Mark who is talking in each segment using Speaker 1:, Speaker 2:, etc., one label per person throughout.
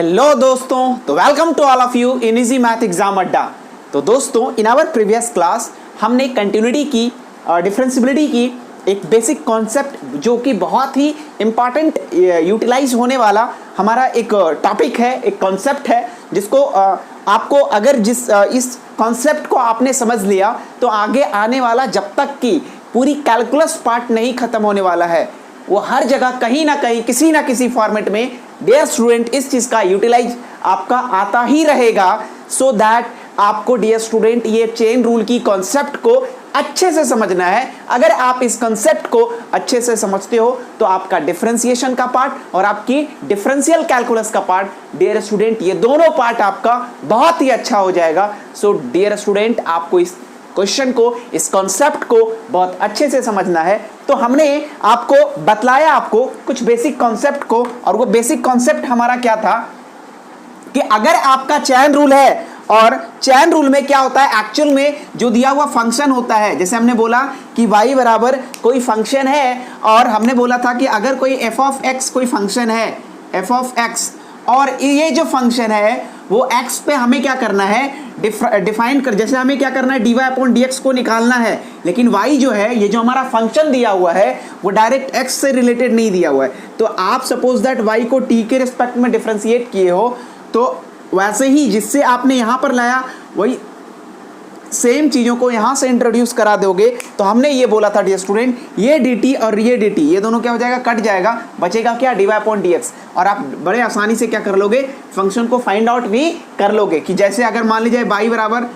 Speaker 1: Hello दोस्तों, तो welcome to all of you in easy math exam अड्डा। तो दोस्तों, इन आवर प्रीवियस क्लास हमने कंटिन्यूटी की डिफरेंशियबिलिटी की एक बेसिक कॉन्सेप्ट जो कि बहुत ही इंपॉर्टेंट यूटिलाइज होने वाला हमारा एक टॉपिक है, एक कॉन्सेप्ट है जिसको आपको अगर इस कॉन्सेप्ट को आपने समझ लिया तो आगे आने वाला जब तक कि पूरी कैलकुलस पार्ट नहीं खत्म होने वाला है वो हर जगह कहीं ना कहीं किसी ना किसी फॉर्मेट में डियर स्टूडेंट इस चीज का यूटिलाइज आपका आता ही रहेगा। सो दैट आपको डियर स्टूडेंट ये चेन रूल की कॉन्सेप्ट को अच्छे से समझना है। अगर आप इस कॉन्सेप्ट को अच्छे से समझते हो तो आपका डिफरेंशिएशन का पार्ट और आपकी डिफरेंशियल कैलकुलस का पार्ट डियर स्टूडेंट ये दोनों पार्ट आपका बहुत ही अच्छा हो जाएगा। सो डियर स्टूडेंट आपको इस क्वेश्चन को, इस कॉन्सेप्ट को बहुत अच्छे से समझना है। तो हमने आपको बतलाया आपको कुछ बेसिक कॉन्सेप्ट को, और वो बेसिक कॉन्सेप्ट हमारा क्या था कि अगर आपका चेन रूल है और चेन रूल में क्या होता है, एक्चुअल में जो दिया हुआ फंक्शन होता है, जैसे हमने बोला कि y बराबर कोई फंक्शन है और हमने बोला था कि अगर कोई f ऑफ x कोई फंक्शन है f ऑफ x और ये जो फंक्शन है वो x पे हमें क्या करना है डिफाइन कर, जैसे हमें क्या करना है dy अपॉन dx को निकालना है, लेकिन y जो है ये जो हमारा फंक्शन दिया हुआ है वो डायरेक्ट x से रिलेटेड नहीं दिया हुआ है। तो आप सपोज दैट y को t के रिस्पेक्ट में डिफरेंशिएट किए हो तो वैसे ही जिससे आपने यहां पर लाया वही सेम चीजों को यहां से इंट्रोड्यूस करा दोगे। तो हमने ये बोला था डियर स्टूडेंट ये dt और ये dt ये दोनों क्या हो जाएगा, कट जाएगा, बचेगा क्या dy अपॉन dx। और आप बड़े आसानी से क्या कर लोगे, फंक्शन को फाइंड आउट भी कर लोगे कि जैसे अगर मान लीजिए y बराबर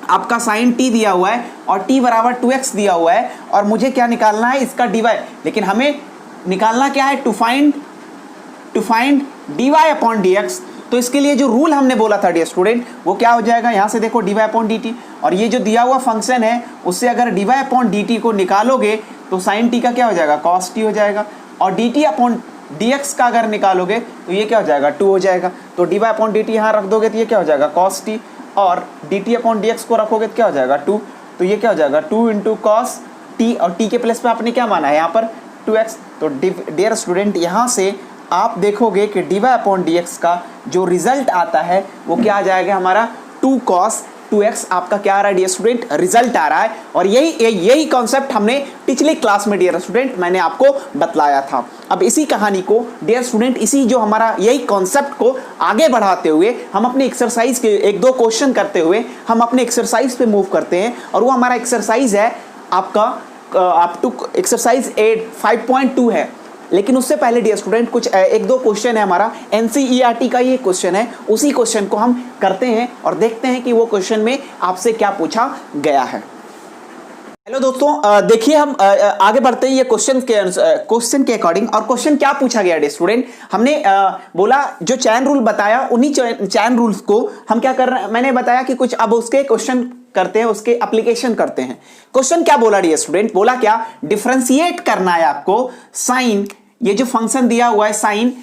Speaker 1: आपका साइन t दिया हुआ है और t बराबर 2x दिया हुआ है और मुझे क्या निकालना है इसका dy, लेकिन हमें निकालना क्या है, to find dy upon dx। तो इसके लिए जो रूल हमने बोला था डियर स्टूडेंट वो क्या हो जाएगा, यहां से देखो dy अपॉन dt और ये जो दिया हुआ फंक्शन है उससे अगर dy अपॉन dt को निकालोगे तो sin t का क्या हो जाएगा, cos t हो जाएगा, और dt अपॉन dx का अगर निकालोगे तो ये क्या हो जाएगा, 2 हो जाएगा। तो dy अपॉन dt यहाँ रख दोगे तो ये क्या हो जाएगा, cos t, और dt अपॉन dx को रखोगे तो क्या हो जाएगा 2, तो ये क्या हो जाएगा 2 इंटू cos t, और t के प्लेस पे आपने क्या माना है यहाँ पर 2x। तो डियर स्टूडेंट यहाँ से आप देखोगे कि dy अपॉन dx का जो रिजल्ट आता है वो क्या आ जाएगा हमारा 2 cos 2x आपका क्या आ रहा है डियर स्टूडेंट, रिजल्ट आ रहा है। और यही कॉन्सेप्ट हमने पिछली क्लास में डियर स्टूडेंट मैंने आपको बतलाया था। अब इसी कहानी को डियर स्टूडेंट, इसी जो हमारा यही कॉन्सेप्ट को आगे बढ़ाते हुए हम अपने एक्सरसाइज के एक दो क्वेश्चन करते हुए हम अपने एक्सरसाइज पे मूव करते हैं, और वो हमारा एक्सरसाइज है आपका अप टू एक्सरसाइज 5.2 है। लेकिन उससे पहले डियर स्टूडेंट कुछ एक दो क्वेश्चन है हमारा एनसीईआरटी का ये क्वेश्चन है, उसी क्वेश्चन को हम करते हैं और देखते हैं कि वो क्वेश्चन में आपसे क्या पूछा गया है। हेलो दोस्तों, देखिए हम आगे बढ़ते हैं ये क्वेश्चन के अकॉर्डिंग। और क्वेश्चन क्या पूछा गया डियर स्टूडेंट, हमने बोला जो चैन रूल बताया उन्हीं चैन रूल्स को हम क्या कर रहे हैं, मैंने बताया कि कुछ अब उसके क्वेश्चन करते हैं, उसके एप्लीकेशन करते हैं। क्वेश्चन क्या बोला डियर स्टूडेंट, बोला क्या, डिफरेंशिएट करना है आपको साइन, ये जो फंक्शन दिया हुआ है sine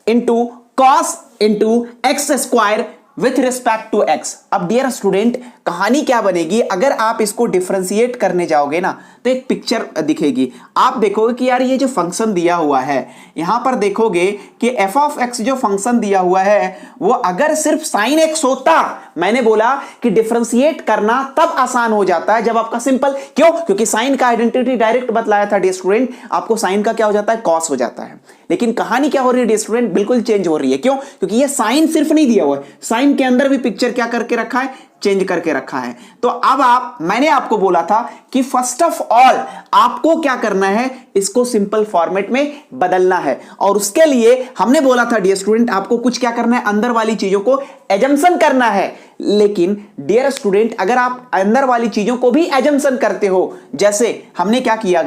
Speaker 1: into cos into x square with respect to x. अब डियर स्टूडेंट कहानी क्या बनेगी, अगर आप इसको डिफरेंशिएट करने जाओगे ना तो एक पिक्चर दिखेगी। आप देखोगे कि यार ये जो फंक्शन दिया हुआ है यहां पर देखोगे कि f ऑफ x जो फंक्शन दिया हुआ है वो अगर सिर्फ sin x होता, मैंने बोला कि डिफरेंशिएट करना तब आसान हो जाता है जब आपका सिंपल, क्यों, क्योंकि साइन का आइडेंटिटी डायरेक्ट बतलाया था डियर स्टूडेंट, आपको साइन का क्या हो जाता है, कॉस हो जाता है। लेकिन कहानी क्या हो रही है डियर स्टूडेंट, बिल्कुल चेंज हो रही है। क्यों, क्योंकि ये साइन सिर्फ नहीं दिया हुआ है, साइन के अंदर भी पिक्चर क्या करके रखा है, चेंज करके रखा है। तो अब मैंने आपको बोला था कि फर्स्ट ऑफ ऑल आपको क्या करना है, इसको सिंपल फॉर्मेट में बदलना है, और उसके लिए हमने बोला था डियर स्टूडेंट आपको कुछ क्या करना है, अंदर वाली चीजों को एजम्पशन करना है। लेकिन डियर स्टूडेंट अगर आप अंदर वाली चीजों को भी एजम्पशन करते हो, जैसे हमने क्या किया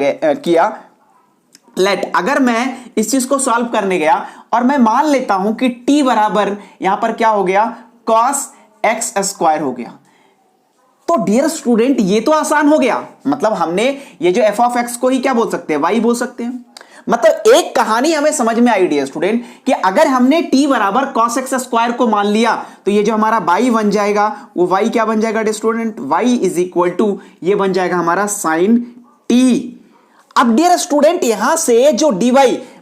Speaker 1: लेट, अगर मैं इस चीज को सॉल्व करने गया और मैं मान लेता हूं कि t बराबर यहां पर क्या हो गया, cos x स्क्वायर हो गया, तो डियर स्टूडेंट ये तो आसान हो गया। मतलब हमने ये जो f ऑफ x को ही क्या बोल सकते हैं, y बोल सकते हैं। मतलब एक कहानी हमें समझ में आई डियर स्टूडेंट कि अगर हमने t बराबर cos x स्क्वायर को मान लिया तो ये जो हमारा y बन जाएगा वो y क्या बन जाएगा dear student, y is equal to ये बन जाएगा हमारा sin t। अब डियर स्टूडेंट यहां से जो dy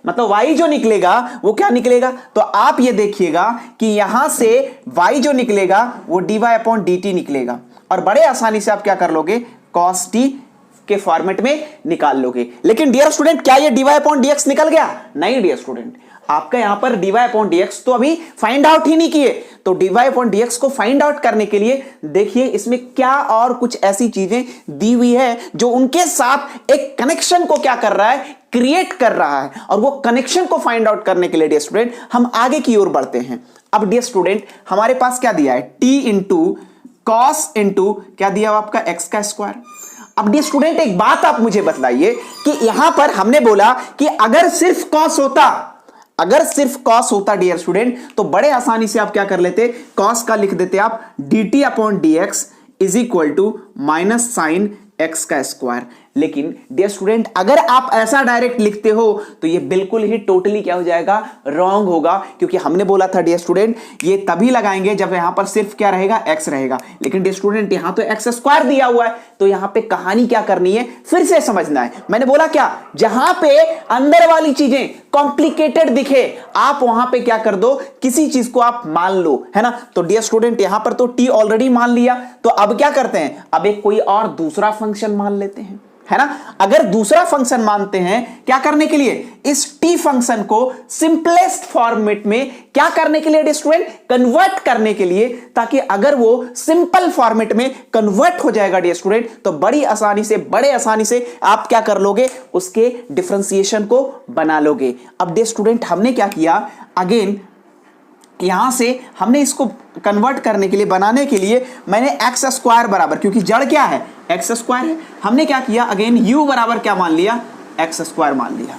Speaker 1: मतलब y जो निकलेगा वो क्या निकलेगा, तो आप ये देखिएगा कि यहां से y जो निकलेगा वो dy/dt निकलेगा और बड़े आसानी से आप क्या कर लोगे, cos t के फॉर्मेट में निकाल लोगे। लेकिन डियर स्टूडेंट क्या ये dy/dx निकल गया? नहीं डियर स्टूडेंट, आपका यहां पर dy/dx तो अभी फाइंड आउट ही नहीं किए। तो dy/dx को फाइंड आउट करने के लिए देखिए इसमें क्या और कुछ ऐसी चीजें दी हुई है जो उनके साथ एक कनेक्शन को क्या कर रहा है, क्रिएट कर रहा है। और वो कनेक्शन को फाइंड आउट करने के लिए डियर स्टूडेंट हम आगे की ओर बढ़ते हैं। अब डियर स्टूडेंट हमारे पास क्या दिया है, t इंटू कॉस इंटू क्या दिया हुआ आपका x का स्क्वायर। अब डियर स्टूडेंट एक बात आप मुझे बताइए कि यहां पर हमने बोला कि अगर सिर्फ कॉस होता डियर स्टूडेंट तो बड़े आसानी से आप क्या कर लेते, कॉस का लिख देते आप dt/dx is equal to minus sine x का स्क्वायर। लेकिन डियर स्टूडेंट अगर आप ऐसा डायरेक्ट लिखते हो तो ये बिल्कुल ही टोटली क्या हो जाएगा, रॉन्ग होगा, क्योंकि हमने बोला था डियर स्टूडेंट ये तभी लगाएंगे जब यहां पर सिर्फ क्या रहेगा, x रहेगा। लेकिन डियर स्टूडेंट यहां तो x स्क्वायर दिया हुआ है, तो यहां पे कहानी क्या करनी है फिर से समझना है। मैंने बोला क्या, जहां पे अंदर वाली चीजें कॉम्प्लिकेटेड दिखे आप वहां पे क्या कर दो, किसी चीज को आप मान लो, है ना। तो डियर स्टूडेंट यहां पर तो t ऑलरेडी मान लिया, तो अब क्या करते हैं, अब एक कोई और दूसरा फंक्शन मान लेते हैं, है ना। अगर दूसरा फंक्शन मानते हैं क्या करने के लिए, इस t फंक्शन को सिंपलेस्ट फॉर्मेट में क्या करने के लिए स्टूडेंट, कन्वर्ट करने के लिए, ताकि अगर वो सिंपल फॉर्मेट में कन्वर्ट हो जाएगा डियर स्टूडेंट तो बड़े आसानी से आप क्या कर लोगे, उसके डिफरेंशिएशन को बना लोगे। अब डियर स्टूडेंट हमने क्या किया, अगेन यहां से हमने इसको कन्वर्ट करने के लिए, बनाने के लिए मैंने एक्स स्क्वायर बराबर, क्योंकि जड़ क्या है, एक्स स्क्वायर है, हमने क्या किया अगेन u बराबर क्या मान लिया, एक्स स्क्वायर मान लिया।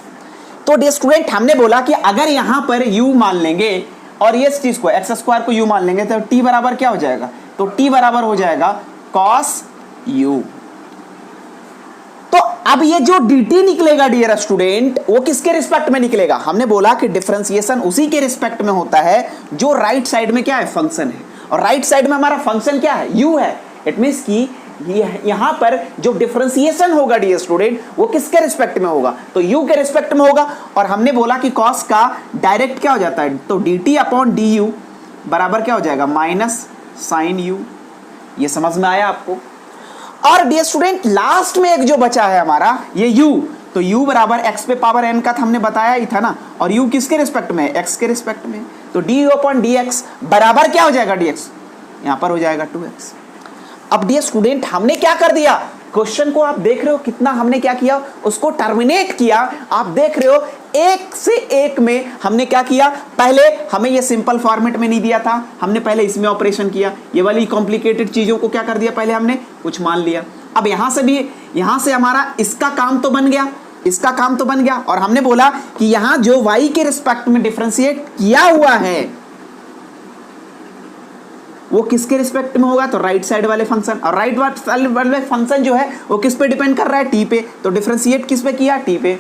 Speaker 1: तो डियर स्टूडेंट हमने बोला कि अगर यहां पर u मान लेंगे और ये चीज को एक्स स्क्वायर को u मान लेंगे तो t बराबर क्या हो जाएगा, तो t बराबर हो जाएगा cos u। तो अब ये जो dt निकलेगा डियर स्टूडेंट वो किसके रिस्पेक्ट में निकलेगा, हमने बोला कि डिफरेंशिएशन उसी के रिस्पेक्ट में होता है जो राइट साइड में क्या है, फंक्शन है। और राइट साइड में हमारा फंक्शन क्या है, u है। इट मींस कि यहां पर जो डिफरेंशिएशन होगा डियर स्टूडेंट वो किसके रिस्पेक्ट में होगा, तो u के रिस्पेक्ट में होगा। और हमने बोला कि cos का डायरेक्ट क्या हो जाता है, तो dt/du बराबर क्या हो जाएगा, माइनस साइन u। ये समझ में आया आपको। और डियर स्टूडेंट लास्ट में एक जो बचा है हमारा ये u, तो u बराबर x पे पावर n का हमने बताया ही था ना, और u किसके रिस्पेक्ट में, x के रिस्पेक्ट में। तो du/dx बराबर क्या हो जाएगा, dx यहां पर हो जाएगा 2x। अब डियर स्टूडेंट हमने क्या कर दिया, क्वेश्चन को आप देख रहे हो कितना हमने क्या किया, उसको टर्मिनेट किया। आप देख रहे हो एक से एक में हमने क्या किया, पहले हमें ये सिंपल फॉर्मेट में नहीं दिया था, हमने पहले इसमें ऑपरेशन किया, ये वाली कॉम्प्लिकेटेड चीजों को क्या कर दिया, पहले हमने कुछ मान लिया। अब यहां से भी, यहां से हमारा इसका काम तो बन गया, इसका काम तो बन गया। और हमने बोला कि यहां जो y के रिस्पेक्ट में डिफरेंशिएट किया हुआ है वो किसके रिस्पेक्ट में होगा, तो राइट साइड वाले फंक्शन। और राइट वाले फंक्शन जो है वो किस पे डिपेंड कर रहा है, t पे। तो डिफरेंशिएट किस पे किया, t पे।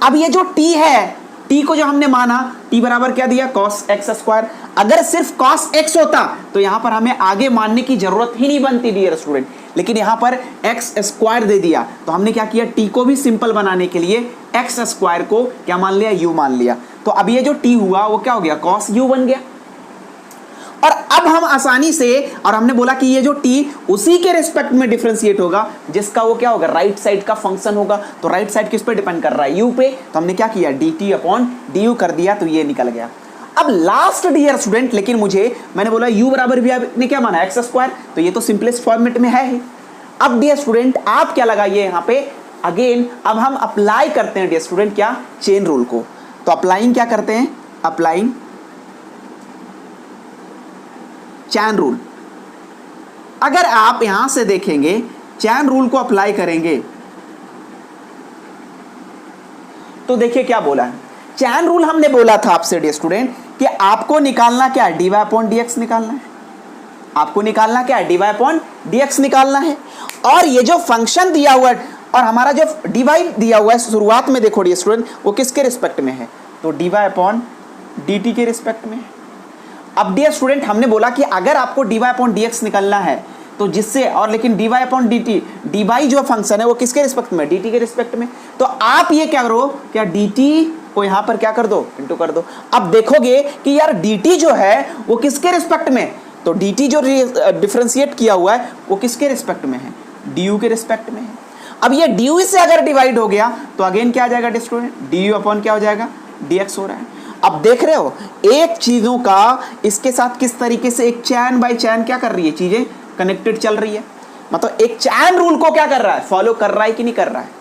Speaker 1: अब ये जो t है, t को जो हमने माना, t बराबर क्या दिया, cos x स्क्वायर। अगर सिर्फ cos x होता तो यहां पर हमें आगे मानने की जरूरत ही नहीं बनती डियर स्टूडेंट, लेकिन यहां पर x स्क्वायर दे दिया तो हमने क्या किया, t को भी सिंपल बनाने के लिए x स्क्वायर को क्या मान लिया, u मान लिया। तो अब ये जो t हुआ वो क्या हो गया, cos u बन गया। और अब हम आसानी से, और हमने बोला कि ये जो t उसी के रिस्पेक्ट में डिफरेंशिएट होगा जिसका वो क्या होगा, राइट साइड का फंक्शन होगा। तो राइट साइड किस पे डिपेंड कर रहा है, u पे। तो हमने क्या किया, dt/du कर दिया, तो ये निकल गया। अब लास्ट डियर स्टूडेंट, लेकिन मैंने बोला u बराबर भी आपने क्या माना, एक्स स्क्वायर, तो ये तो सिंपलेस्ट फॉर्मेट में है ही। अब डियर स्टूडेंट आप क्या लगाइए यहाँ पे, अगेन अब हम अप्लाई करते हैं डियर स्टूडेंट क्या, चेन रूल को। तो अप्लाइंग क्या करते हैं, अप्लाइंग चैन रूल। अगर आप यहां से देखेंगे चैन रूल को अप्लाई करेंगे तो देखिए क्या बोला है। चैन रूल हमने बोला था आपसे डियर स्टूडेंट कि आपको निकालना क्या है, dy/dx निकालना है। आपको निकालना क्या है, dy/dx निकालना है। और ये जो फंक्शन दिया हुआ है और हमारा जो dy दिया हुआ है शुरुआत में देखो डियर स्टूडेंट वो किसके रिस्पेक्ट में है, तो dy/dt के रिस्पेक्ट में है। अब डियर स्टूडेंट हमने बोला कि अगर आपको dy/dx निकालना है तो जिससे और लेकिन dy अपॉन dt, dy जो फंक्शन है वो किसके रिस्पेक्ट में, dt के रिस्पेक्ट में। तो आप ये क्या करो, क्या dt को यहां पर क्या कर दो, इंटू कर दो। अब देखोगे कि यार dt जो है वो किसके रिस्पेक्ट में, तो dt जो डिफरेंशिएट किया हुआ है वो किसके रिस्पेक्ट में है, du के रिस्पेक्ट में है। अब ये du से अगर डिवाइड हो गया तो अगेन क्या आ जाएगा स्टूडेंट, du अपॉन क्या हो जाएगा, dx हो रहा है। अब देख रहे हो एक चीजों का इसके साथ किस तरीके से एक चैन बाय चैन क्या कर रही है, चीजें कनेक्टेड चल रही है। मतलब एक चैन रूल को क्या कर रहा है, फॉलो कर रहा है कि नहीं कर रहा है।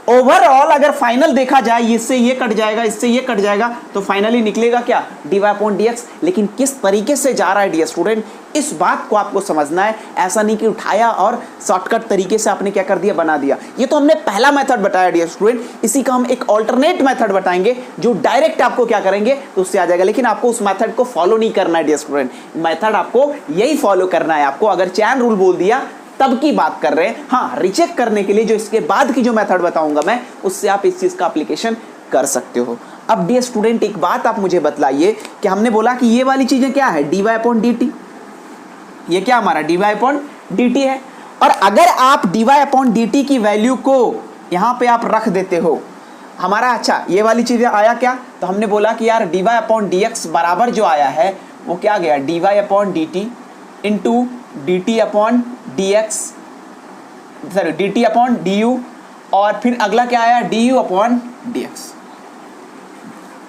Speaker 1: ओवरऑल अगर फाइनल देखा जाए, इससे ये कट जाएगा, इससे ये कट जाएगा, तो फाइनली निकलेगा क्या, dy अपॉन dx। लेकिन किस तरीके से जा रहा है डियर स्टूडेंट, इस बात को आपको समझना है। ऐसा नहीं कि उठाया और शॉर्टकट तरीके से आपने क्या कर दिया, बना दिया। ये तो हमने पहला मेथड बताया डियर स्टूडेंट, इसी का हम एक ऑल्टरनेट मेथड बताएंगे जो डायरेक्ट आपको क्या करेंगे तो उससे आ जाएगा। लेकिन आपको उस मेथड को फॉलो नहीं करना है डियर स्टूडेंट, मेथड आपको यही फॉलो करना है। आपको अगर चैन रूल बोल दिया तब की बात कर रहे हैं। हाँ, रिचेक करने के लिए जो इसके बाद की जो मेथड बताऊंगा मैं, उससे आप इस चीज का एप्लीकेशन कर सकते हो। अब डियर स्टूडेंट एक बात आप मुझे बतलाइए कि हमने बोला कि ये वाली चीजें क्या है, dy अपॉन dt, ये क्या हमारा dy अपॉन dt है। और अगर आप dy अपॉन dt की वैल्यू को यहां पे आप रख देते हो हमारा, अच्छा ये वाली चीजें आया क्या, तो हमने बोला कि यार dy अपॉन dx बराबर जो आया है वो क्या गया, dy upon dt into dt upon dx, sorry dt upon du, और फिर अगला क्या आया, du अपॉन dx।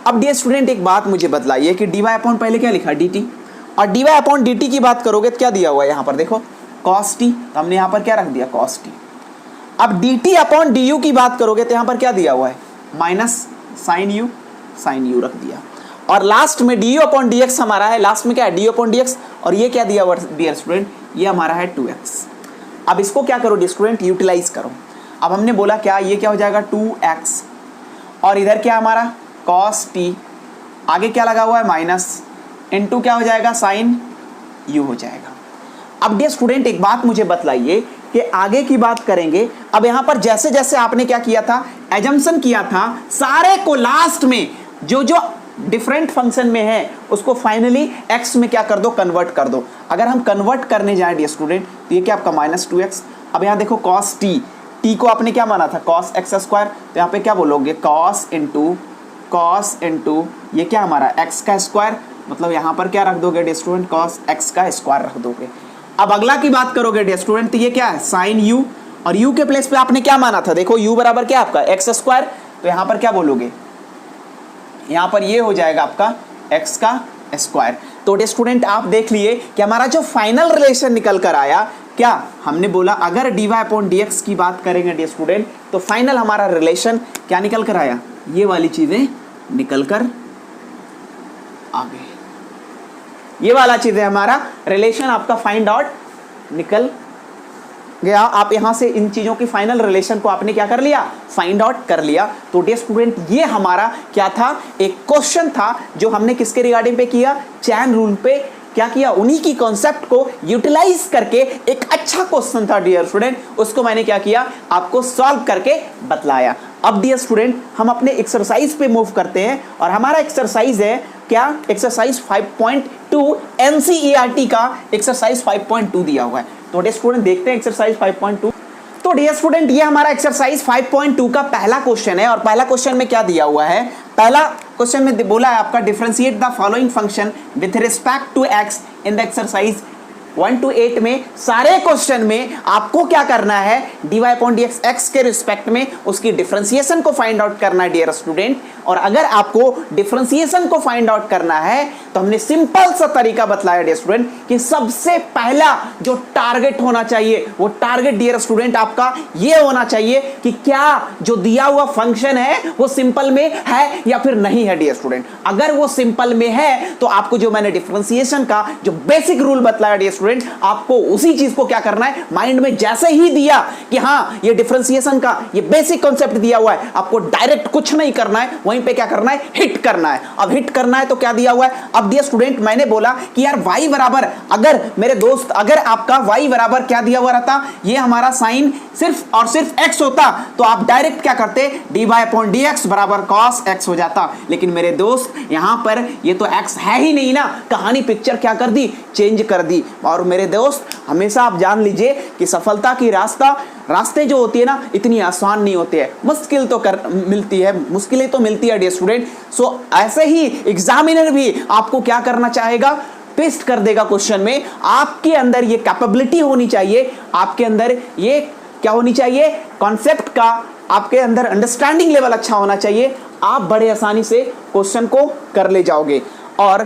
Speaker 1: अब डियर स्टूडेंट एक बात मुझे बतलाइए कि dy अपॉन पहले क्या लिखा, dt, और dy अपॉन dt की बात करोगे तो क्या दिया हुआ है यहाँ पर, देखो cos t, तो हमने यहाँ पर क्या रख दिया, cos t। अब dt अपॉन du की बात करोगे तो यहाँ पर क्या दिया हुआ है, माइनस sin u रख दिया। और लास्ट में du अपॉन dx हमारा है, लास्ट में क्या है, du अपॉन dx, और ये क्या दिया हुआ डियर स्टूडेंट, ये हमारा है 2x। अब इसको क्या करो डियर स्टूडेंट, यूटिलाइज करो। अब हमने बोला क्या, ये क्या हो जाएगा 2x, और इधर क्या हमारा cos t, आगे क्या लगा हुआ है माइनस, इनटू क्या हो जाएगा sin u हो जाएगा। अब डियर स्टूडेंट एक बात मुझे बतलाइए कि आगे की बात करेंगे। अब यहां पर जैसे जैसे आपने क्या किया था, एजम्पशन किया था, सारे को लास्ट में जो जो डिफरेंट फंक्शन में है उसको फाइनली x में क्या कर दो, कन्वर्ट कर दो। अगर हम कन्वर्ट करने जाए डियर स्टूडेंट तो ये क्या आपका माइनस 2x। अब यहाँ देखो cos t को आपने क्या माना था, cos x स्क्वायर, तो यहाँ पे क्या बोलोगे, cos इंटू ये क्या हमारा x का स्क्वायर, मतलब यहाँ पर क्या रख दोगे डियर स्टूडेंट, cos x का स्क्वायर रख दोगे। अब अगला की बात करोगे डियर स्टूडेंट तो ये क्या है, sin u, और u के प्लेस पे आपने क्या माना था, देखो u बराबर क्या आपका x स्क्वायर, तो यहाँ पर क्या बोलोगे, यहाँ पर ये हो जाएगा आपका x का स्क्वायर। तो डियर स्टूडेंट आप देख लिए कि हमारा जो फाइनल रिलेशन निकल कर आया, क्या हमने बोला अगर dy अपॉन dx की बात करेंगे डियर स्टूडेंट तो फाइनल हमारा रिलेशन क्या निकल कर आया, ये वाली चीजें निकल कर आ गई। ये वाला चीज है हमारा रिलेशन, आपका फाइंड आउट निकल गया। आप यहां से इन चीजों की फाइनल रिलेशन को आपने क्या कर लिया, फाइंड आउट कर लिया। तो डियर स्टूडेंट ये हमारा क्या था, एक क्वेश्चन था जो हमने किसके रिगार्डिंग पे किया, चैन रूल पे क्या किया, उन्हीं की कॉन्सेप्ट को यूटिलाइज करके एक अच्छा क्वेश्चन था डियर स्टूडेंट, उसको मैंने क्या किया, आपको सॉल्व करके बतलाया। अब डियर स्टूडेंट हम अपने एक्सरसाइज पे मूव करते हैं, और हमारा एक्सरसाइज है क्या, एक्सरसाइज 5.2 एनसीईआरटी का एक्सरसाइज 5.2 दिया हुआ है। तो डियर स्टूडेंट देखते हैं एक्सरसाइज 5.2। तो डियर स्टूडेंट ये हमारा एक्सरसाइज 5.2 का पहला क्वेश्चन है, और पहला क्वेश्चन में क्या दिया हुआ है, पहला क्वेश्चन में बोला है आपका differentiate the following function with respect to x in the exercise 1 to 8 में। सारे क्वेश्चन में आपको क्या करना है, dy अपॉन dx x के रिस्पेक्ट में उसकी डिफरेंशिएशन को फाइंड आउट करना है डियर स्टूडेंट। और अगर आपको डिफरेंशिएशन को फाइंड आउट करना है तो हमने सिंपल सा तरीका बतलाया डियर स्टूडेंट कि सबसे पहला जो टारगेट होना चाहिए वो टारगेट डियर स्टूडेंट आपका ये होना चाहिए कि क्या जो दिया हुआ फंक्शन है वो सिंपल में है या फिर नहीं है डियर स्टूडेंट। अगर वो सिंपल में है तो आपको जो मैंने डिफरेंशिएशन का जो बेसिक रूल बतलाया डियर स्टूडेंट, आपको उसी चीज को क्या करना है, माइंड में जैसे ही दिया कि हाँ ये डिफरेंशिएशन का ये बेसिक कॉन्सेप्ट दिया हुआ है, आपको डायरेक्ट कुछ नहीं करना है, वहीं पे क्या करना है, हिट करना है। अब हिट करना है तो क्या दिया हुआ है, अब डियर स्टूडेंट मैंने बोला कि यार y बराबर, अगर मेरे दोस्त अगर आपका y बराबर क्या दिया हुआ रहता, ये हमारा साइन सिर्फ और सिर्फ x होता तो आप डायरेक्ट क्या करते, dy/dx बराबर cos x हो जाता। लेकिन मेरे दोस्त यहां पर ये तो x है ही नहीं ना, कहानी पिक्चर क्या कर दी, चेंज कर दी। और मेरे दोस्त हमेशा आप जान लीजिए कि सफलता की रास्ते जो होती है ना इतनी आसान नहीं होती है, मुश्किलें तो मिलती है डियर स्टूडेंट। सो ऐसे ही एग्जामिनर भी आपको क्या करना चाहेगा, ट्विस्ट कर देगा क्वेश्चन में। आपके अंदर ये कैपेबिलिटी होनी चाहिए, आपके अंदर ये क्या होनी चाहिए, कॉन्सेप्ट का आपके अंदर अंडरस्टैंडिंग लेवल अच्छा होना चाहिए, आप बड़े आसानी से क्वेश्चन को कर ले जाओगे। और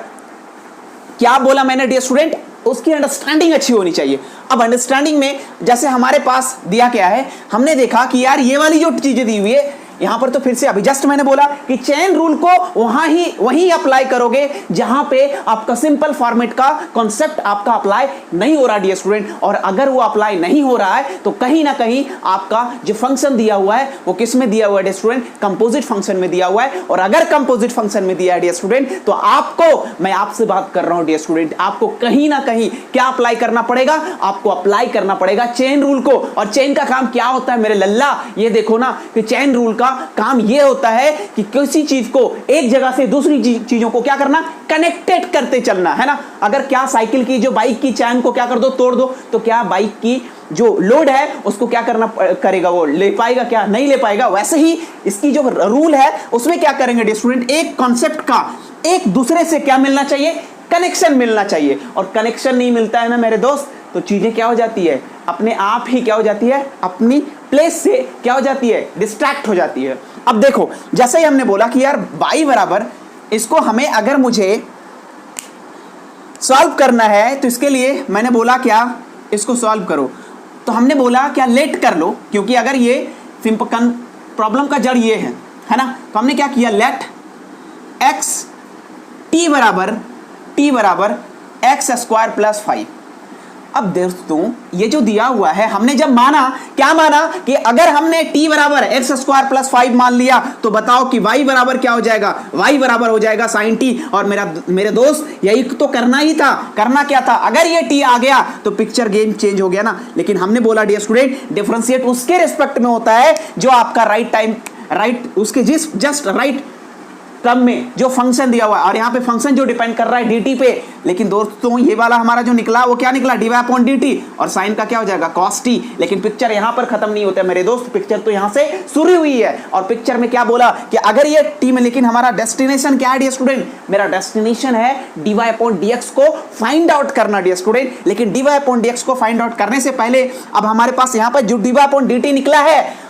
Speaker 1: क्या बोला मैंने डियर स्टूडेंट, उसकी अंडरस्टैंडिंग अच्छी होनी चाहिए। अब अंडरस्टैंडिंग में जैसे हमारे पास दिया क्या है, हमने देखा कि यार ये वाली जो चीजें दी हुई है यहां पर, तो फिर से अभी जस्ट मैंने बोला कि चेन रूल को वहीं अप्लाई करोगे जहां पे आपका सिंपल फॉर्मेट का कॉन्सेप्ट आपका अप्लाई नहीं हो रहा डियर स्टूडेंट। और अगर वो अप्लाई नहीं हो रहा है तो कहीं ना कहीं आपका जो फंक्शन दिया हुआ है वो किस में दिया हुआ है डियर स्टूडेंट, कंपोजिट फंक्शन में दिया हुआ है। और अगर कंपोजिट फंक्शन में दिया है डियर स्टूडेंट तो आपको, मैं आपसे बात कर रहा हूं डियर स्टूडेंट, आपको कहीं ना कहीं क्या अप्लाई करना पड़ेगा, आपको अप्लाई करना पड़ेगा चेन रूल को। और चेन का काम क्या होता है मेरे लल्ला, ये देखो ना कि चेन रूल का काम यह होता है कि किसी चीज को एक जगह से दूसरी चीजों को क्या करना, कनेक्टेड करते चलना है ना। अगर क्या साइकिल की जो बाइक की चैन को क्या कर दो, तोड़ दो, तो क्या बाइक की जो लोड है उसको क्या करना करेगा, वो ले पाएगा, क्या नहीं ले पाएगा। वैसे ही इसकी जो रूल है उसमें क्या करेंगे स्टूडेंट, एक कॉन्सेप्ट का एक दूसरे से क्या मिलना चाहिए, कनेक्शन मिलना चाहिए। और कनेक्शन नहीं मिलता है ना मेरे दोस्त तो चीजें क्या हो जाती है, अपने आप ही क्या हो जाती है, अपनी प्लेस से क्या हो जाती है, डिस्ट्रैक्ट हो जाती है। अब देखो जैसे ही हमने बोला कि यार y बराबर, इसको हमें अगर मुझे सॉल्व करना है तो इसके लिए मैंने बोला क्या, इसको सॉल्व करो। तो हमने बोला क्या, लेट कर लो, क्योंकि अगर ये सिंपल प्रॉब्लम का जड़ ये है ना, तो हमने क्या किया, लेट x t बराबर x² + 5। अब दोस्तों ये जो दिया हुआ है, हमने जब माना, क्या माना कि अगर हमने t बराबर x² + 5 मान लिया तो बताओ कि y बराबर क्या हो जाएगा, y बराबर हो जाएगा sin t। और मेरे दोस्त यही तो करना ही था, करना क्या था, अगर ये t आ गया तो पिक्चर गेम चेंज हो गया ना। लेकिन हमने बोला डियर स्टूडेंट डिफरेंशिएट उसके रिस्पेक्ट में होता है जो आपका राइट उसके जस्ट राइट टर्म में जो फंक्शन दिया हुआ है। और यहाँ पे फंक्शन जो डिपेंड कर रहा है dt पे, लेकिन दोस्तों ये वाला हमारा जो निकला वो क्या निकला, dy/dt, और साइन का क्या हो जाएगा, cos t। लेकिन पिक्चर यहाँ पर खत्म नहीं होता है मेरे दोस्त, पिक्चर तो यहाँ से शुरू हुई है। और पिक्चर में क्या बोला कि अगर ये t में, लेकिन हमारा डेस्टिनेशन क्या है डियर स्टूडेंट, मेरा डेस्टिनेशन है dy/dx को फाइंड आउट करना डियर स्टूडेंट। लेकिन dy/dx को फाइंड आउट करने से पहले अब हमारे पास यहाँ पर जो dy/dt निकला है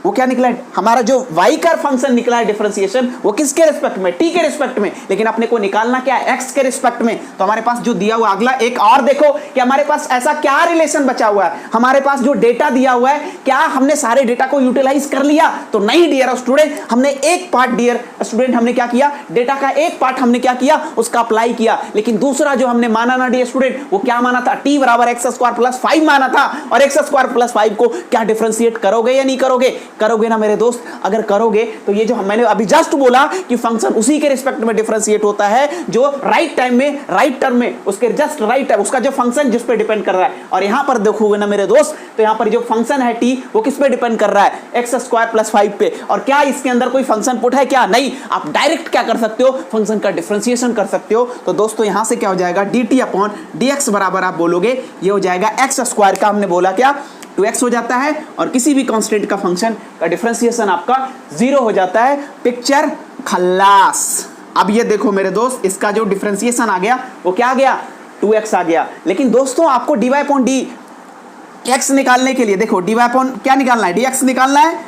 Speaker 1: वो क्या निकला है, हमारा जो y का फंक्शन निकला है डिफरेंशिएशन, वो किसके रिस्पेक्ट में, t के रिस्पेक्ट में। लेकिन अपने को निकालना क्या है, x के रिस्पेक्ट में। तो हमारे पास जो दिया हुआ अगला एक और देखो कि हमारे पास ऐसा क्या रिलेशन बचा हुआ है, हमारे पास जो डेटा दिया हुआ है क्या हमने सारे डेटा को यूटिलाइज कर लिया, तो नहीं डियर स्टूडेंट, हमने एक पार्ट डियर स्टूडेंट हमने क्या किया, डेटा का एक पार्ट हमने क्या किया, उसका अप्लाई किया। लेकिन दूसरा जो हमने माना ना डियर स्टूडेंट, वो क्या माना था, t बराबर x² + 5 माना था। और x² + 5 को क्या डिफरेंशिएट करोगे या नहीं करोगे, करोगे ना मेरे दोस्त। अगर करोगे तो ये जो मैंने अभी जस्ट बोला कि फंक्शन उसी के रिस्पेक्ट में डिफरेंशिएट होता है जो राइट टर्म में उसके जस्ट राइट है, उसका जो फंक्शन जिस पे डिपेंड कर रहा है। और यहां पर देखोगे ना मेरे दोस्त, तो यहां पर जो फंक्शन है t वो किस पे डिपेंड कर रहा है, x² + 5 पे। और क्या इसके अंदर कोई फंक्शन पुट है, क्या नहीं, आप डायरेक्ट क्या कर सकते हो, फंक्शन का डिफरेंशिएशन कर सकते हो। तो दोस्तों यहां से क्या हो जाएगा, dt/dx बराबर आप बोलोगे ये हो जाएगा x² का, हमने बोला क्या 2x हो जाता है। और किसी भी कांस्टेंट का फंक्शन का डिफरेंशिएशन आपका 0 हो जाता है, पिक्चर खल्लास। अब ये देखो मेरे दोस्त, इसका जो डिफरेंशिएशन आ गया वो क्या आ गया, 2x आ गया। लेकिन दोस्तों आपको dy/dx निकालने के लिए देखो क्या निकालना है, dx निकालना है।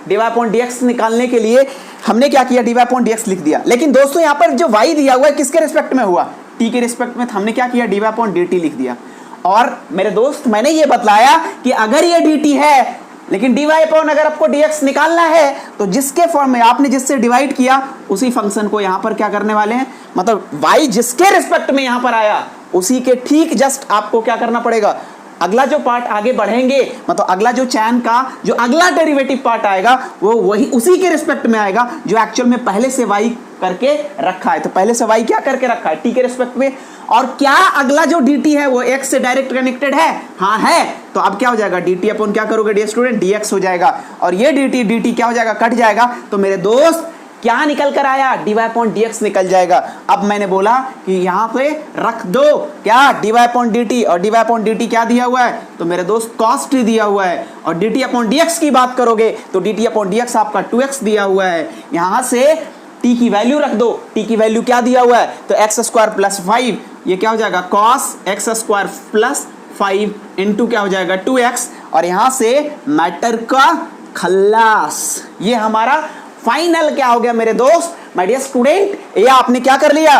Speaker 1: dy/dx निकालने के लिए हमने क्या किया, dy/dx लिख दिया। लेकिन दोस्तों यहाँ पर जो y दिया हुआ है किसके रिस्पेक्ट में हुआ, t के रिस्पेक्ट में, हमने क्या किया, dy/dt लिख दिया। और मेरे दोस्त मैंने ये बतलाया कि अगर ये dt है, लेकिन dy अगर आपको dx निकालना है तो जिसके फॉर्म में आपने जिससे डिवाइड किया उसी फंक्शन को यहां पर क्या करने वाले हैं, मतलब y जिसके रिस्पेक्ट में यहां पर आया उसी के ठीक जस्ट आपको क्या करना पड़ेगा, अगला जो पार्ट आगे बढ़ेंगे, मतलब अगला जो चैन का जो अगला डेरिवेटिव पार्ट आएगा वो वही उसी के रिस्पेक्ट में आएगा जो एक्चुअल में पहले से y करके रखा है। तो पहले से y क्या करके रखा है, t के रिस्पेक्ट में। और क्या अगला जो dt है वो x से डायरेक्ट कनेक्टेड है, हाँ है। तो अब क्या हो जाएगा, dt अपन क्या करोगे डियर स्टूडेंट, dx हो जाएगा। और ये dt क्या हो जाएगा, कट जाएगा। तो मेरे दोस्त क्या निकल कर आया, dy/dx निकल जाएगा। अब मैंने बोला कि यहां पे रख दो क्या, dy/dt, और dy/dt क्या दिया हुआ है, तो मेरे दोस्त cos t दिया हुआ है। और dt/dx की बात करोगे तो dt/dx आपका 2x दिया हुआ है। यहां से t की वैल्यू रख दो, t की वैल्यू क्या दिया हुआ है, तो x² + 5, ये क्या हो जाएगा cos x² + 5 इंटू क्या हो जाएगा 2x। और यहां से मैटर का खल्लास, ये हमारा फाइनल क्या हो गया मेरे दोस्त, माय डियर स्टूडेंट। ये आपने क्या कर लिया,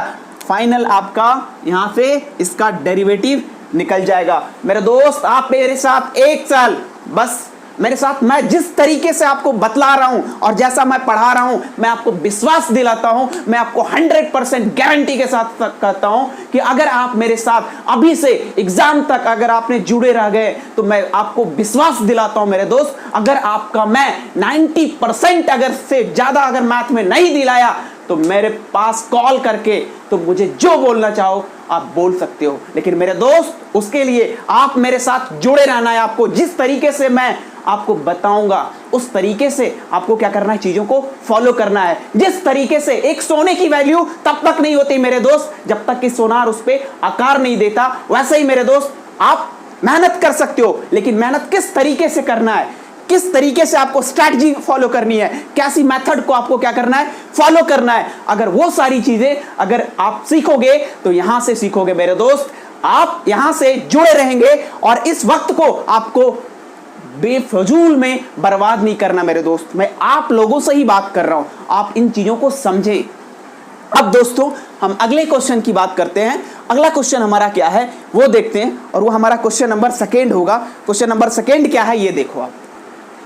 Speaker 1: फाइनल आपका यहां से इसका डेरिवेटिव निकल जाएगा। मेरे दोस्त आप मेरे साथ एक साल बस मेरे साथ, मैं जिस तरीके से आपको बतला रहा हूं और जैसा मैं पढ़ा रहा हूं, मैं आपको विश्वास दिलाता हूं, मैं आपको 100% गारंटी के साथ कहता हूं कि अगर आप मेरे साथ अभी से एग्जाम तक अगर आपने जुड़े रह गए तो मैं आपको विश्वास दिलाता हूं मेरे दोस्त, अगर आपका मैं 90% अगर से ज्यादा अगर मैथ में नहीं दिलाया तो मेरे पास कॉल करके तो मुझे जो बोलना चाहो आप बोल सकते हो। लेकिन मेरे दोस्त उसके लिए आप मेरे साथ जुड़े रहना है। आपको जिस तरीके से मैं आपको बताऊंगा उस तरीके से आपको क्या करना है, चीजों को फॉलो करना है। जिस तरीके से एक सोने की वैल्यू तब तक नहीं होती मेरे दोस्त जब तक कि सोनार उस पर आकार नहीं देता, वैसे ही मेरे दोस्त आप मेहनत कर सकते हो, लेकिन मेहनत किस तरीके से करना है, किस तरीके से आपको स्ट्रैटेजी फॉलो करनी है, कैसी मेथड को आपको क्या करना है, फॉलो करना है। अगर वो सारी चीजें अगर आप सीखोगे तो यहां से सीखोगे मेरे दोस्त, आप यहां से जुड़े रहेंगे और इस वक्त को आपको बेफजूल में बर्बाद नहीं करना मेरे दोस्त। मैं आप लोगों से ही बात कर रहा हूं, आप इन चीजों को समझें। अब दोस्तों हम अगले क्वेश्चन की बात करते हैं। अगला क्वेश्चन हमारा क्या है वो देखते हैं, और वो हमारा क्वेश्चन नंबर 2 होगा। क्वेश्चन नंबर 2 क्या है ये देखो आप।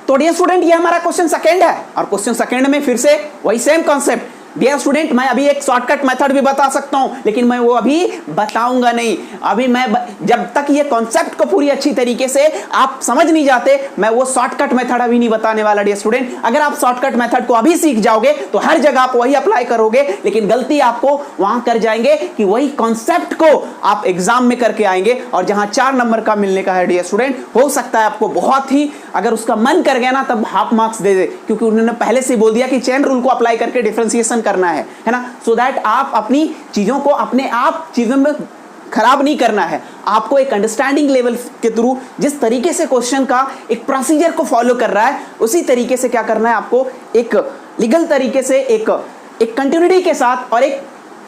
Speaker 1: तो डियर स्टूडेंट ये हमारा क्वेश्चन 2 है, और क्वेश्चन 2 में फिर से वही सेम कॉन्सेप्ट। डियर स्टूडेंट मैं अभी एक शॉर्टकट मेथड भी बता सकता हूं, लेकिन मैं वो अभी बताऊंगा नहीं। अभी मैं जब तक ये कॉन्सेप्ट को पूरी अच्छी तरीके से आप समझ नहीं जाते, मैं वो शॉर्टकट मेथड अभी नहीं बताने वाला। डियर स्टूडेंट अगर आप शॉर्टकट मेथड को अभी सीख जाओगे तो हर जगह आप वही अप्लाई करोगे, लेकिन गलती आपको वहां कर जाएंगे कि वही कॉन्सेप्ट को आप एग्जाम में करके आएंगे, और जहां 4 नंबर का मिलने का है डियर स्टूडेंट, हो सकता है आपको बहुत ही अगर उसका मन कर गया ना तब हाफ मार्क्स दे दे, क्योंकि उन्होंने पहले से बोल दिया कि चेन रूल को अप्लाई करके डिफरेंशिएशन करना है ना, सो दैट आप अपनी चीजों को अपने आप चीजों में खराब नहीं करना है। आपको एक अंडरस्टैंडिंग लेवल के थ्रू जिस तरीके से क्वेश्चन का एक प्रोसीजर को फॉलो कर रहा है उसी तरीके से क्या करना है, आपको एक लीगल तरीके से एक कंटिन्यूटी के साथ और एक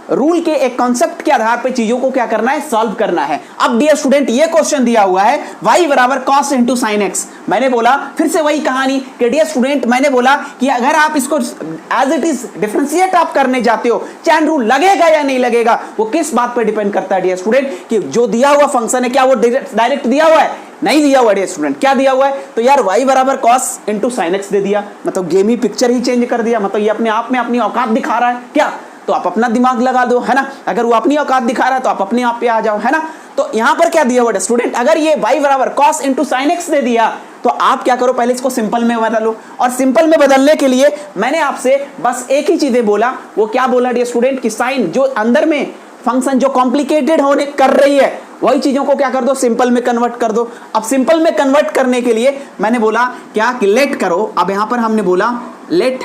Speaker 1: रूल के एक कॉन्सेप्ट के आधार पर चीजों को क्या करना है, सॉल्व करना है। अब डियर स्टूडेंट ये क्वेश्चन दिया हुआ है y = cos × sin x। मैंने बोला फिर से वही कहानी कि डियर स्टूडेंट मैंने बोला कि अगर आप इसको एज इट इज डिफरेंशिएट आप करने जाते हो, चैन रूल लगेगा या नहीं लगेगा वो किस बात पर डिपेंड करता है डियर स्टूडेंट, कि जो दिया हुआ फंक्शन है क्या वो डायरेक्ट दिया हुआ है, नहीं दिया हुआ डियर स्टूडेंट। क्या दिया हुआ है, तो यार y = cos × sin x दे दिया, मतलब गेम ही पिक्चर ही चेंज कर दिया, मतलब ये अपने आप में अपनी औकात दिखा रहा है क्या, तो आप अपना दिमाग लगा दो, है ना। अगर वो अपनी औकात दिखा रहा है तो आप अपने आप पे आ जाओ, है ना। तो यहां पर क्या दिया हुआ है स्टूडेंट, अगर ये y = cos × sin x दे दिया तो आप क्या करो, पहले इसको सिंपल में बदलो। और सिंपल में बदलने के लिए मैंने आपसे बस एक ही चीजें बोला, वो क्या बोला डियर स्टूडेंट, कि साइन जो अंदर में फंक्शन जो कॉम्प्लिकेटेड होने कर रही है वही चीजों को क्या कर दो, सिंपल में कन्वर्ट कर दो। अब सिंपल में कन्वर्ट करने के लिए मैंने बोला क्या कि लेट करो। अब यहां पर हमने बोला लेट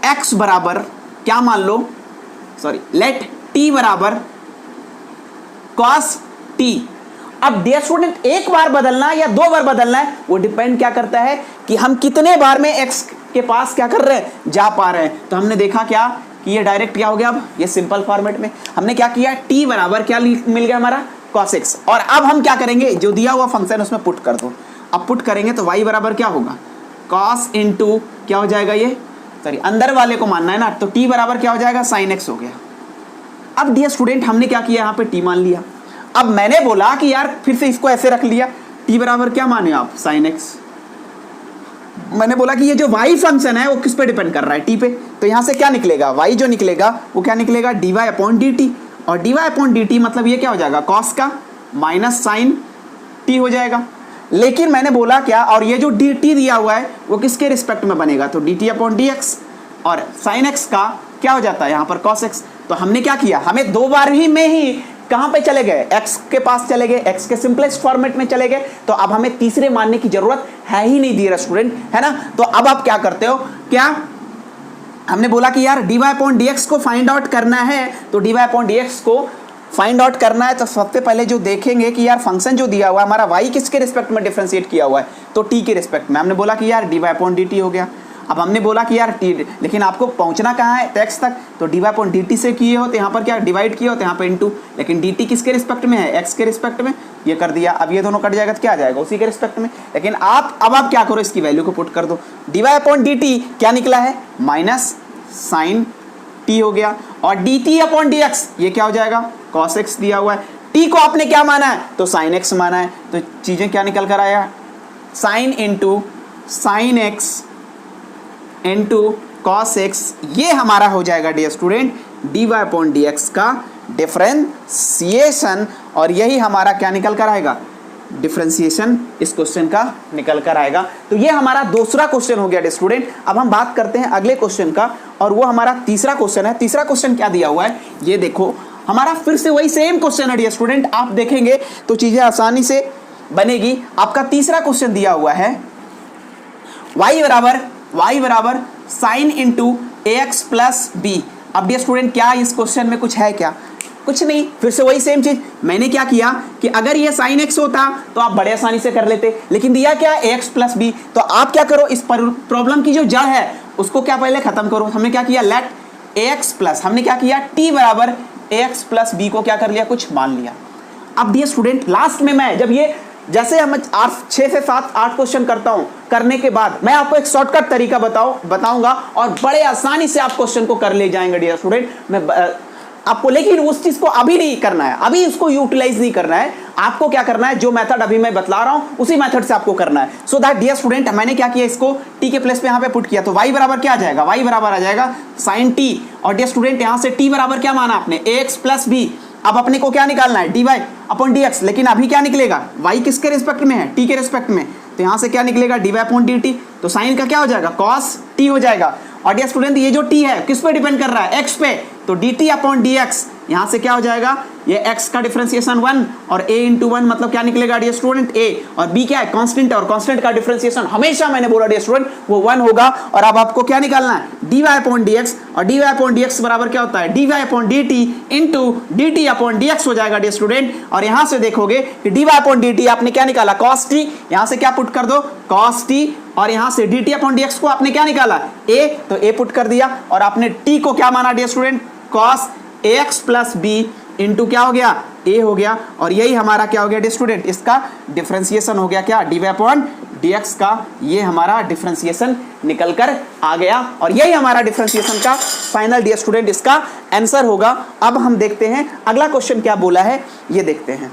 Speaker 1: x बराबर क्या मान लो, सॉरी लेट t बराबर cos t। अब डियर स्टूडेंट एक बार बदलना या 2 बार बदलना है वो डिपेंड क्या करता है कि हम कितने बार में x के पास क्या कर रहे हैं, जा पा रहे हैं। तो हमने देखा क्या कि ये डायरेक्ट क्या हो गया, अब ये सिंपल फॉर्मेट में हमने क्या किया, t बराबर क्या मिल गया हमारा cos x। और अब हम क्या करेंगे, जो दिया हुआ फंक्शन उसमें पुट कर दो। अब पुट करेंगे तो y बराबर क्या होगा, cos × क्या हो जाएगा, ये सॉरी अंदर वाले को मानना है ना, तो t बराबर क्या हो जाएगा, sin x हो गया। अब डियर स्टूडेंट हमने क्या किया, यहाँ पे t मान लिया। अब मैंने बोला कि यार फिर से इसको ऐसे रख लिया, t बराबर क्या माने आप, sin x। मैंने बोला कि ये जो y फंक्शन है वो किस पे डिपेंड कर रहा है, t पे। तो यहाँ से क्या निकलेगा, y जो निकलेगा वो क्या निकलेगा, dy/dt। और dy/dt मतलब ये क्या हो जाएगा, cos का माइनस साइन टी हो जाएगा। लेकिन मैंने बोला क्या, और ये जो डी टी दिया हुआ है वो किसके रिस्पेक्ट में बनेगा, तो D T upon D x, और साइन एक्स का क्या हो जाता है यहाँ पर कॉस एक्स। तो हमने क्या किया, हमें दो बार ही में ही कहां पे चले गए, x के पास चले गए, x के सिंपलेस्ट फॉर्मेट में चले गए। तो अब हमें तीसरे मानने की जरूरत है ही नहीं डियर स्टूडेंट, है ना। तो अब आप क्या करते हो, क्या हमने बोला कि यार dy अपॉन dx को फाइंड आउट करना है, तो dy अपॉन dx को फाइंड आउट करना है तो सबसे पहले जो देखेंगे कि यार फंक्शन जो दिया हुआ है हमारा y किसके रिस्पेक्ट में डिफरेंशिएट किया हुआ है, तो t के रिस्पेक्ट में। हमने बोला कि यार dy अपॉन dt हो गया। अब हमने बोला कि यार t, लेकिन आपको पहुंचना कहाँ है, x तक, तो dy अपॉन dt से किए हो तो यहाँ पर क्या डिवाइड किए हो तो यहाँ पर इनटू, लेकिन dt किसके रिस्पेक्ट में है, x के रिस्पेक्ट में, ये कर दिया। अब ये दोनों कट जाएगा तो क्या आ जाएगा, उसी के रिस्पेक्ट में। लेकिन आप क्या करो, इसकी वैल्यू को पुट कर दो, dy अपॉन dt क्या निकला है, माइनस साइन t हो गया, और dt अपॉन dx ये क्या हो जाएगा, cos x दिया हुआ है। t को आपने क्या माना है, तो sin x माना है, तो चीजें क्या निकल कर आया, sin into sine x into cos x, ये हमारा हो जाएगा dear student dy upon dx का डिफरेंशिएशन, और यही हमारा क्या निकल कर आएगा, डिफरेंशिएशन इस क्वेश्चन का निकल कर आएगा। तो ये हमारा दूसरा क्वेश्चन हो गया डियर स्टूडेंट। अब हम बात करते हैं अगले क्वेश्चन का, और वो हमारा तीसरा क्वेश्चन है। तीसरा क्वेश्चन क्या दिया हुआ है, ये देखो हमारा फिर से वही सेम क्वेश्चन है डियर स्टूडेंट, आप देखेंगे तो चीजें आसानी से बनेगी। आपका तीसरा क्वेश्चन दिया हुआ है y बराबर साइन इंटू ए एक्स प्लस बी। अब डियर स्टूडेंट क्या इस क्वेश्चन में कुछ है क्या, कुछ नहीं, फिर से वही सेम चीज। मैंने क्या किया कि अगर ये साइन एक्स होता तो आप बड़े आसानी से कर लेते, लेकिन दिया क्या ए एक्स प्लस बी। तो आप क्या करो, इस प्रॉब्लम की जो जड़ है उसको क्या पहले खत्म करो। हमने क्या किया, लेट ए एक्स प्लस, हमने क्या किया, टी बराबर ए एक्स प्लस बी को क्या कर लिया, कुछ मान लिया। अब डियर स्टूडेंट लास्ट में मैं जब ये जैसे हम 6 से 7 8 क्वेश्चन करता हूं, करने के बाद मैं आपको एक शॉर्टकट तरीका बताऊंगा और बड़े आसानी से आप क्वेश्चन को कर ले जाएंगे डियर स्टूडेंट। मैं आपको, लेकिन उस चीज को अभी नहीं करना है, अभी उसको यूटिलाइज नहीं करना है। आपको क्या करना है, जो मेथड अभी मैं बतला रहा हूं उसी मेथड से आपको करना है। सो दैट डियर स्टूडेंट मैंने क्या किया, इसको टी के प्लेस पे यहां पे पुट किया, तो y बराबर क्या आ जाएगा, y बराबर आ जाएगा साइन टी, और डियर स्टूडेंट यहां से t बराबर क्या माना आपने, ax प्लस बी। अब अपने को क्या निकालना है, dy अपॉन dx, लेकिन अभी क्या निकलेगा, y किसके रिस्पेक्ट में है, t के रिस्पेक्ट में, तो यहां से क्या निकलेगा dy अपॉन dt, तो साइन का क्या हो जाएगा, cos t हो जाएगा। और डियर स्टूडेंट ये जो t है किस पे डिपेंड कर रहा है, x पे, तो dt अपॉन dx यहां से क्या हो जाएगा, ये x का डिफरेंशिएशन 1 और a इंटू 1 मतलब क्या निकलेगा डियर स्टूडेंट a, और b क्या है, कांस्टेंट है, और कांस्टेंट का डिफरेंशिएशन हमेशा मैंने बोला डियर स्टूडेंट वो 1 होगा। और अब आपको क्या निकालना है, dy अपॉन dx, और dy अपॉन dx बराबर क्या होता है, dy upon dt into dt upon dx हो जाएगा डियर स्टूडेंट। और यहां से देखोगे कि dy अपॉन dt आपने क्या निकाला, cos t, यहां से क्या पुट कर दो, cos t, और यहां से dt अपॉन dx को आपने क्या निकाला, a, तो a पुट कर दिया, और आपने t को क्या माना dear student, cos ax plus b into क्या हो गया, a हो गया, और यही हमारा क्या हो गया डियर स्टूडेंट, इसका डिफरेंशिएशन हो गया क्या, dy अपॉन dx का, ये हमारा डिफरेंशिएशन निकल कर आ गया, और यही हमारा डिफरेंशिएशन का फाइनल डियर स्टूडेंट इसका आंसर होगा। अब हम देखते हैं अगला क्वेश्चन क्या बोला है, ये देखते हैं।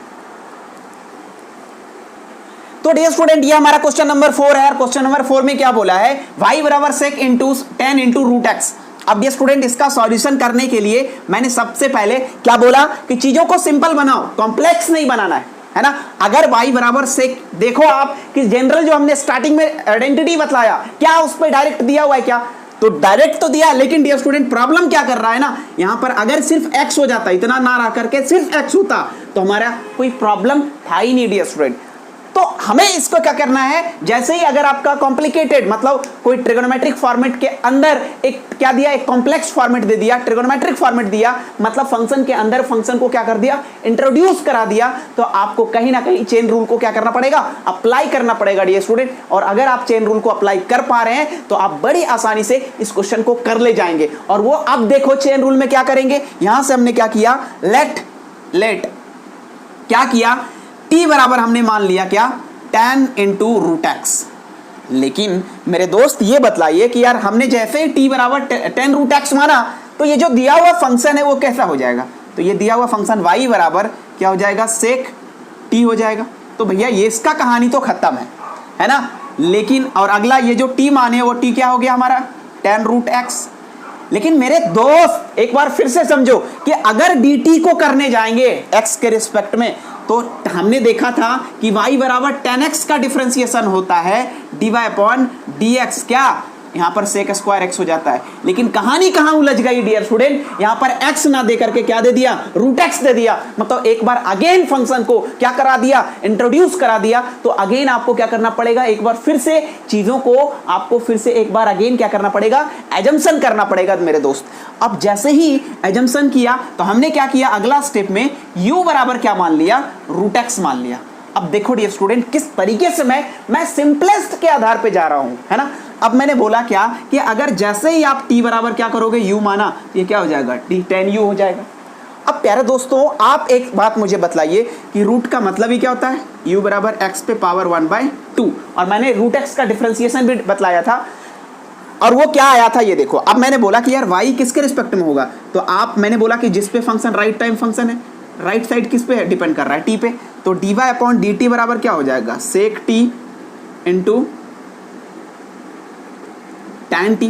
Speaker 1: तो डियर स्टूडेंट ये हमारा क्वेश्चन नंबर 4 है, और क्वेश्चन नंबर 4 में क्या बोला है, y बराबर sec into 10 into root x. अब डियर स्टूडेंट इसका सॉल्यूशन करने के लिए मैंने सबसे पहले क्या बोला कि चीजों को सिंपल बनाओ, कॉम्प्लेक्स नहीं बनाना है ना। अगर y बराबर sec, देखो आप कि जनरल जो हमने स्टार्टिंग में आइडेंटिटी बतलाया, क्या उस पर डायरेक्ट दिया हुआ है क्या, तो डायरेक्ट तो दिया, लेकिन डियर स्टूडेंट प्रॉब्लम क्या कर रहा है ना, यहां पर अगर सिर्फ x हो जाता, इतना ना रह करके सिर्फ x होता तो हमारा कोई प्रॉब्लम था ही नहीं डियर स्टूडेंट। तो हमें इसको क्या करना है, जैसे ही अगर आपका कॉम्प्लिकेटेड मतलब कोई ट्रिगोनोमेट्रिक फॉर्मेट के अंदर एक क्या दिया, एक कॉम्प्लेक्स फॉर्मेट दे दिया, ट्रिगोनोमेट्रिक फॉर्मेट दिया, मतलब फंक्शन के अंदर फंक्शन को क्या कर दिया, इंट्रोड्यूस करा दिया, तो आपको कहीं ना कहीं चेन रूल को क्या करना पड़ेगा, अप्लाई करना पड़ेगा डियर स्टूडेंट। और अगर आप चेन रूल को अप्लाई कर पा रहे हैं तो आप बड़ी आसानी से इस क्वेश्चन को कर ले जाएंगे। और वो अब देखो चेन रूल में क्या करेंगे, यहां से हमने क्या किया, लेट क्या किया, t बराबर हमने मान लिया क्या, tan इंटू रूट एक्स। लेकिन मेरे दोस्त ये बतलाइए कि यार हमने जैसे ही t बराबर tan रूट एक्स माना तो ये जो दिया हुआ फंक्शन है वो कैसा हो जाएगा, तो ये दिया हुआ फंक्शन y बराबर क्या हो जाएगा, sec t हो जाएगा। तो भैया ये इसका कहानी तो खत्म है ना। लेकिन और अगला ये जो t माने वो t क्या हो गया हमारा, tan रूट एक्स। लेकिन मेरे दोस्त एक बार फिर से समझो कि अगर dt को करने जाएंगे x के रिस्पेक्ट में तो हमने देखा था कि y बराबर 10x का डिफरेंशिएशन होता है dy अपॉन dx, क्या यहाँ पर sec स्क्वायर x हो जाता है। लेकिन कहानी कहाँ उलझ गई डियर स्टूडेंट, यहाँ पर x ना दे करके क्या दे दिया, रूट x दे दिया। मतलब एक बार अगेन फंक्शन को क्या करा दिया, इंट्रोड्यूस करा दिया। तो अगेन आपको क्या करना पड़ेगा, एक बार फिर से चीजों को आपको फिर से एक बार अगेन क्या करना पड़ेगा, एजम्पशन करना पड़ेगा मेरे दोस्त। अब जैसे ही एजम्पशन किया तो हमने क्या किया, अगला स्टेप में u बराबर क्या मान लिया, रूट x मान लिया। अब देखो डियर स्टूडेंट किस तरीके से मैं सिंपलेस्ट के आधार पे जा रहा हूं, है ना। अब मैंने बोला क्या कि अगर जैसे ही आप t बराबर क्या करोगे, u माना, तो ये क्या हो जाएगा, t 10u हो जाएगा। अब प्यारे दोस्तों आप एक बात मुझे बतलाइए कि रूट का मतलब ही क्या होता है, u बराबर x पे पावर 1/2। और मैंने रूट x का डिफरेंशिएशन भी बतलाया था और वो क्या आया था ये देखो। अब मैंने बोला कि यार y किसके रिस्पेक्ट में होगा, तो मैंने बोला कि जिस पे फंक्शन राइट टाइम फंक्शन है, राइट साइड किस पे डिपेंड कर रहा है, t पे। तो dy अपॉन dt बराबर क्या हो जाएगा, सेक t इंटू tan t।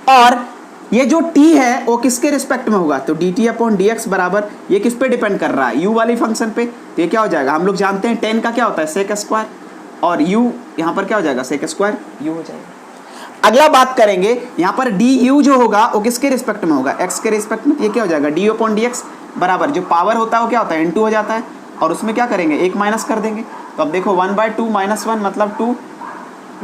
Speaker 1: और ये जो t है वो किसके रिस्पेक्ट में होगा, तो dt अपॉन dx बराबर ये किस पे डिपेंड कर रहा है, u वाली फंक्शन पे। तो ये क्या हो जाएगा, हम लोग जानते हैं tan का क्या होता है, सेक स्क्वायर, और u यहाँ पर क्या हो जाएगा, सेक स्क्वायर u हो जाएगा। अगला बात करेंगे यहाँ पर du जो होगा वो किसके रिस्पेक्ट में होगा, x के रिस्पेक्ट में। ये क्या हो जाएगा, du अपॉन dx बराबर जो पावर होता है वो क्या होता है, इनटू हो जाता है, और उसमें क्या करेंगे, एक माइनस कर देंगे। तो अब देखो 1/2 माइनस 1 मतलब 2,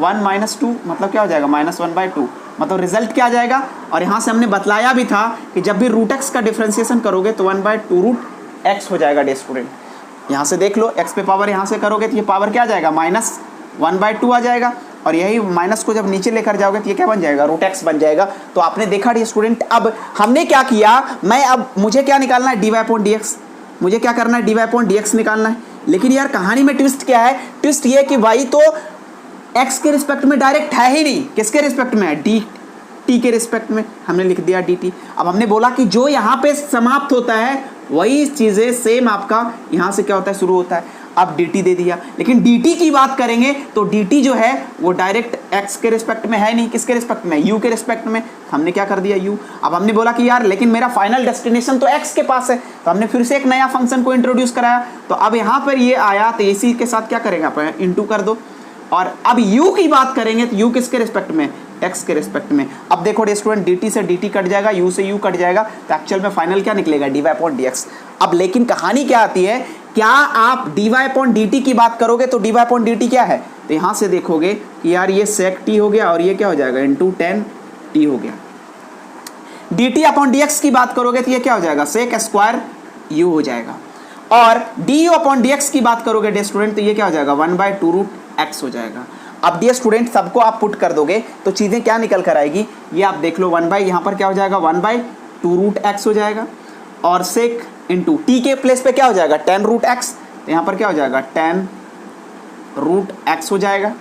Speaker 1: 1 माइनस 2 मतलब क्या हो जाएगा, माइनस 1/2। मतलब रिजल्ट क्या आ जाएगा। और यहाँ से हमने बतलाया भी था कि जब भी रूट x का डिफरेंशिएशन करोगे तो 1/2 रूट x हो जाएगा डियर स्टूडेंट। यहाँ से देख लो, x पे पावर यहाँ से करोगे तो ये पावर क्या आ जाएगा, माइनस 1/2 आ जाएगा। और यही माइनस को जब नीचे लेकर जाओगे तो ये क्या बन जाएगा, रूट x बन जाएगा। तो आपने देखा डियर स्टूडेंट, अब हमने क्या किया, अब मुझे क्या निकालना है, dy अपॉन dx। मुझे क्या करना है, dy अपॉन dx निकालना है। लेकिन यार कहानी में ट्विस्ट क्या है, ट्विस्ट ये है कि y तो x के रिस्पेक्ट में डायरेक्ट है ही नहीं, किसके रिस्पेक्ट में है, dt के रिस्पेक्ट में। हमने लिख दिया dt। अब हमने बोला कि जो यहाँ पे समाप्त होता है वही चीजें सेम आपका यहाँ से क्या होता है, शुरू होता है। अब dt दे दिया, लेकिन dt की बात करेंगे तो dt जो है वो डायरेक्ट x के रिस्पेक्ट में है नहीं, किसके रिस्पेक्ट में, u के रिस्पेक्ट में। हमने क्या कर दिया u। अब हमने बोला कि यार लेकिन मेरा फाइनल डेस्टिनेशन तो x के पास है, तो हमने फिर से एक नया फंक्शन को इंट्रोड्यूस कराया। तो अब यहाँ पर ये आया तो इसी के साथ क्या करेंगे आप, इंटू कर दो। और अब u की बात करेंगे तो u किसके रिस्पेक्ट में, x के रिस्पेक्ट में। अब देखो स्टूडेंट, dt से dt कट जाएगा, u से u कट जाएगा, तो एक्चुअल में फाइनल क्या निकलेगा, dy अपॉन dx। अब लेकिन कहानी क्या आती है, क्या आप dy अपॉन dt की बात करोगे तो dy अपॉन dt क्या है, तो यहाँ से देखोगे कि यार ये sec t हो गया और ये क्या हो जाएगा, इंटू tan t हो गया। dt अपॉन dx की बात करोगे तो ये क्या हो जाएगा, sec स्क्वायर u हो जाएगा। और du अपॉन dx की बात करोगे डे स्टूडेंट तो ये क्या हो जाएगा, 1/2 रूट x हो जाएगा। अब डियर स्टूडेंट सबको आप पुट कर दोगे तो चीजें क्या निकल कर आएगी, ये आप देख लो, 1 बाई यहाँ पर क्या हो जाएगा, 1/2 रूट x हो जाएगा। और सेक इंटू t के प्लेस पे क्या हो जाएगा, 10 रूट x, तो यहाँ पर क्या हो जाएगा, 10 रूट x हो जाएगा।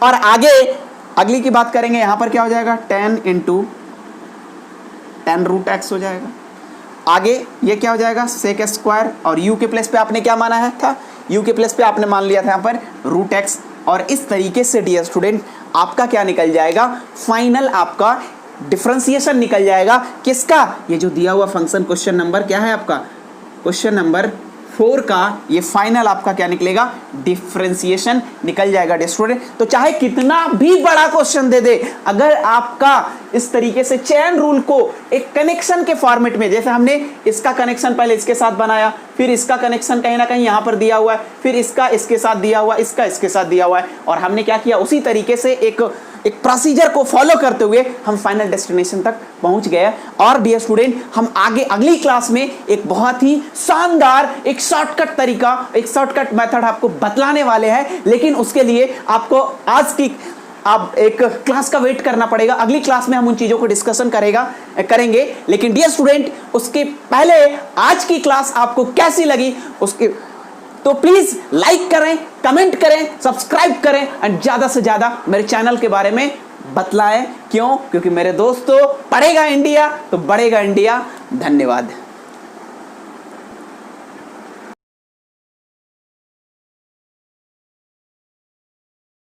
Speaker 1: और आगे अगली की बात करेंगे, यहाँ पर क्या हो जाएगा, 10 इंटू 10 रूट x हो जाएगा। आगे ये क्या हो जाएगा, सेक स्क्वायर, और u के प्लेस पे आपने क्या माना है था, u के प्लेस पे आपने मान लिया था यहाँ पर रूट x। और इस तरीके से डियर स्टूडेंट आपका क्या निकल जाएगा, फाइनल आपका डिफरेंशिएशन निकल जाएगा किसका, ये जो दिया हुआ फंक्शन क्वेश्चन नंबर क्या है आपका, क्वेश्चन नंबर 4 का ये फाइनल आपका क्या निकलेगा, डिफरेंशिएशन निकल जाएगा डियर स्टूडेंट। तो चाहे कितना भी बड़ा क्वेश्चन दे दे, अगर आपका इस तरीके से चेन रूल को एक कनेक्शन के फॉर्मेट में, जैसे हमने इसका कनेक्शन पहले इसके साथ बनाया, फिर इसका कनेक्शन कहीं ना कहीं यहाँ पर दिया हुआ है, फिर इसका इसके साथ दिया हुआ है, इसका इसके साथ दिया हुआ है, और हमने क्या किया, उसी तरीके से एक प्रोसीजर को फॉलो करते हुए हम फाइनल डेस्टिनेशन तक पहुंच गए। और डियर स्टूडेंट हम आगे अगली क्लास में एक बहुत ही शानदार एक शॉर्टकट तरीका, एक शॉर्टकट मेथड आपको बतलाने वाले हैं। लेकिन उसके लिए आपको आज की आप एक क्लास का वेट करना पड़ेगा, अगली क्लास में हम उन चीजों को डिस्कशन करेंगे। लेकिन डियर स्टूडेंट उसके पहले आज की क्लास आपको कैसी लगी उसके तो प्लीज लाइक करें, कमेंट करें, सब्सक्राइब करें एंड ज्यादा से ज्यादा मेरे चैनल के बारे में बतलाएं। क्यों? क्योंकि मेरे दोस्तों, पढ़ेगा इंडिया तो बढ़ेगा इंडिया। धन्यवाद।